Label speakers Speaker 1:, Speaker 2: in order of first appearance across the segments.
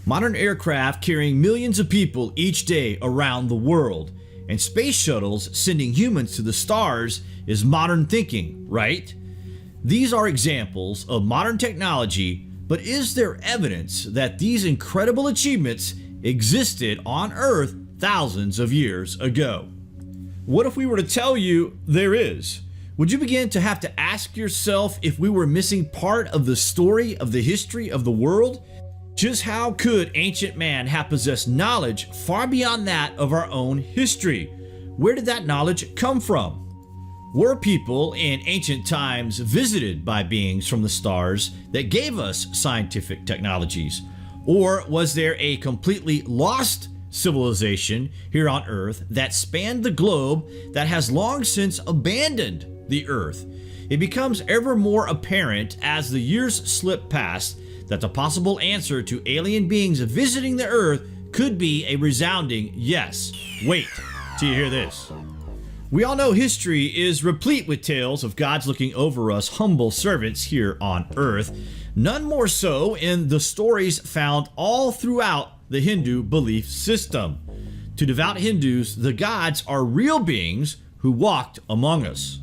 Speaker 1: Modern aircraft carrying millions of people each day around the world, and space shuttles sending humans to the stars is modern thinking, right? These are examples of modern technology, but is there evidence that these incredible achievements existed on Earth thousands of years ago? What if we were to tell you there is? Would you begin to have to ask yourself if we were missing part of the story of the history of the world? Just how could ancient man have possessed knowledge far beyond that of our own history? Where did that knowledge come from? Were people in ancient times visited by beings from the stars that gave us scientific technologies? Or was there a completely lost civilization here on Earth that spanned the globe that has long since abandoned the Earth? It becomes ever more apparent as the years slip past that the possible answer to alien beings visiting the Earth could be a resounding yes. Wait till you hear this. We all know history is replete with tales of gods looking over us humble servants here on Earth, none more so in the stories found all throughout the Hindu belief system. To devout Hindus, the gods are real beings who walked among us.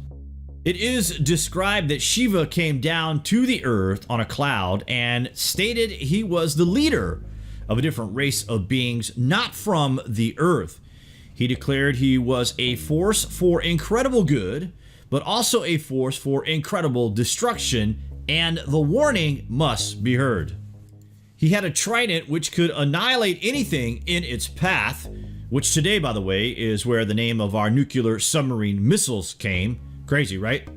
Speaker 1: It is described that Shiva came down to the earth on a cloud and stated he was the leader of a different race of beings not from the earth. He declared he was a force for incredible good, but also a force for incredible destruction, and the warning must be heard. He had a trident which could annihilate anything in its path, which today, by the way, is where the name of our nuclear submarine missiles came. Crazy, right?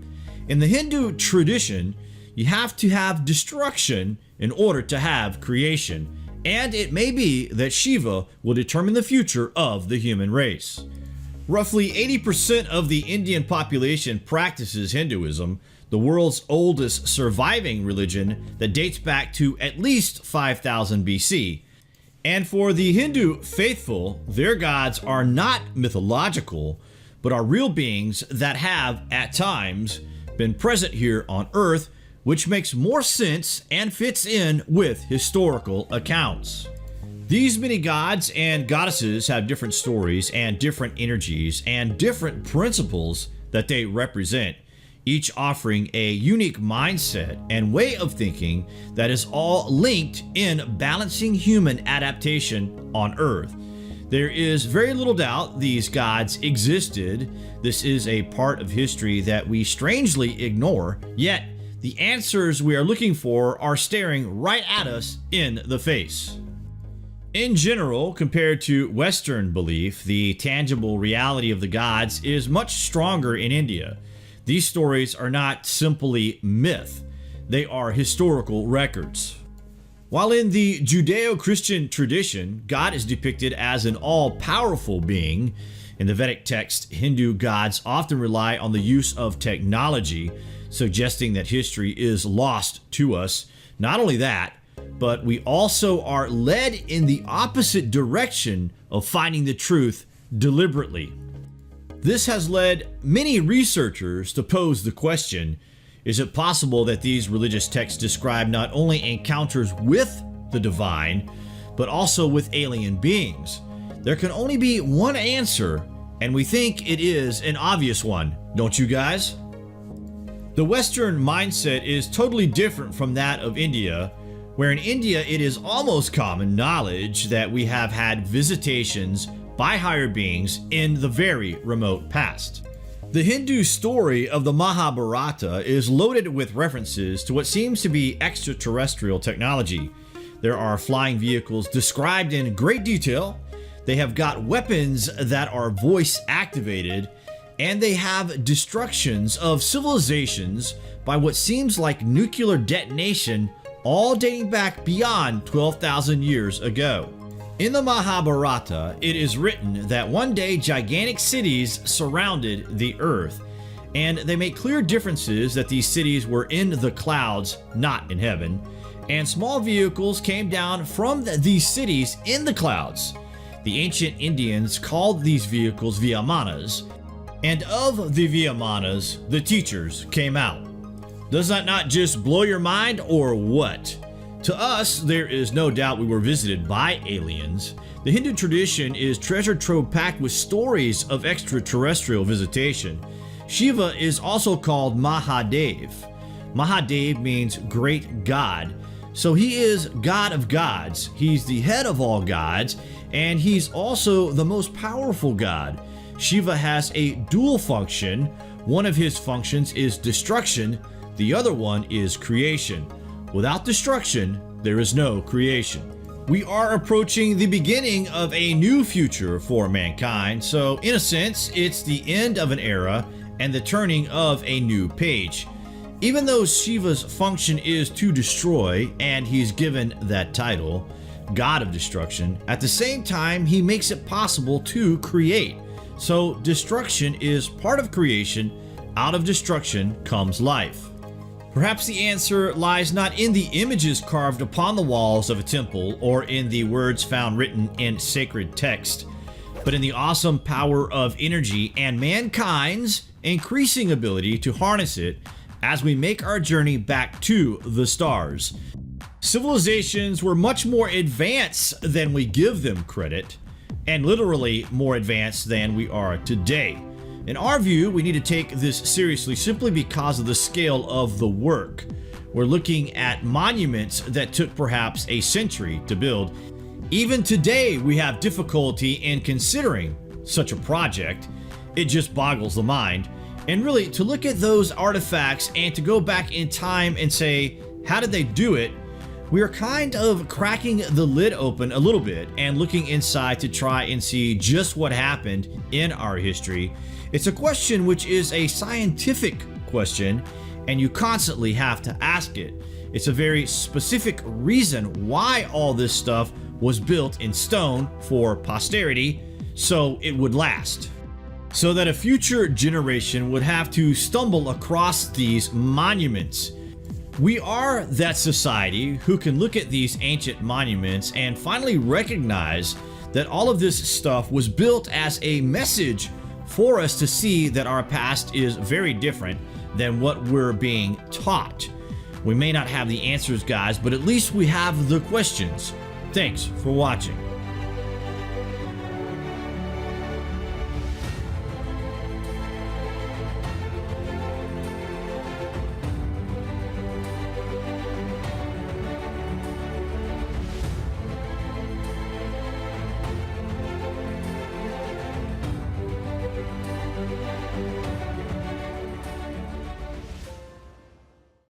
Speaker 1: In the Hindu tradition, you have to have destruction in order to have creation, and it may be that Shiva will determine the future of the human race. Roughly 80% of the Indian population practices Hinduism, the world's oldest surviving religion that dates back to at least 5000 BC. And for the Hindu faithful, their gods are not mythological, but are real beings that have, at times, been present here on Earth, which makes more sense and fits in with historical accounts. These many gods and goddesses have different stories and different energies and different principles that they represent, each offering a unique mindset and way of thinking that is all linked in balancing human adaptation on Earth. There is very little doubt these gods existed. This is a part of history that we strangely ignore, yet the answers we are looking for are staring right at us in the face. In general, compared to Western belief, the tangible reality of the gods is much stronger in India. These stories are not simply myth, they are historical records. While in the Judeo-Christian tradition, God is depicted as an all-powerful being, in the Vedic text, Hindu gods often rely on the use of technology, suggesting that history is lost to us. Not only that, but we also are led in the opposite direction of finding the truth deliberately. This has led many researchers to pose the question, is it possible that these religious texts describe not only encounters with the divine, but also with alien beings? There can only be one answer, and we think it is an obvious one, don't you guys? The Western mindset is totally different from that of India, where in India it is almost common knowledge that we have had visitations by higher beings in the very remote past. The Hindu story of the Mahabharata is loaded with references to what seems to be extraterrestrial technology. There are flying vehicles described in great detail, they have got weapons that are voice activated, and they have destructions of civilizations by what seems like nuclear detonation, all dating back beyond 12,000 years ago. In the Mahabharata, it is written that one day gigantic cities surrounded the earth, and they make clear differences that these cities were in the clouds, not in heaven, and small vehicles came down from these cities in the clouds. The ancient Indians called these vehicles Vyamanas, and of the Vyamanas, the teachers came out. Does that not just blow your mind, or what? To us, there is no doubt we were visited by aliens. The Hindu tradition is treasure trove packed with stories of extraterrestrial visitation. Shiva is also called Mahadev. Mahadev means great God. So he is God of gods. He's the head of all gods, and he's also the most powerful god. Shiva has a dual function. One of his functions is destruction, the other one is creation. Without destruction, there is no creation. We are approaching the beginning of a new future for mankind, so in a sense, it's the end of an era and the turning of a new page. Even though Shiva's function is to destroy, and he's given that title, God of Destruction, at the same time, he makes it possible to create. So destruction is part of creation. Out of destruction comes life. Perhaps the answer lies not in the images carved upon the walls of a temple or in the words found written in sacred text, but in the awesome power of energy and mankind's increasing ability to harness it as we make our journey back to the stars. Civilizations were much more advanced than we give them credit, and literally more advanced than we are today. In our view, we need to take this seriously simply because of the scale of the work. We're looking at monuments that took perhaps a century to build. Even today, we have difficulty in considering such a project. It just boggles the mind. And really, to look at those artifacts and to go back in time and say, how did they do it? We are kind of cracking the lid open a little bit and looking inside to try and see just what happened in our history. It's a question which is a scientific question, and you constantly have to ask it. It's a very specific reason why all this stuff was built in stone for posterity, so it would last. So that a future generation would have to stumble across these monuments. We are that society who can look at these ancient monuments and finally recognize that all of this stuff was built as a message for us to see that our past is very different than what we're being taught. We may not have the answers, guys, but at least we have the questions. Thanks for watching.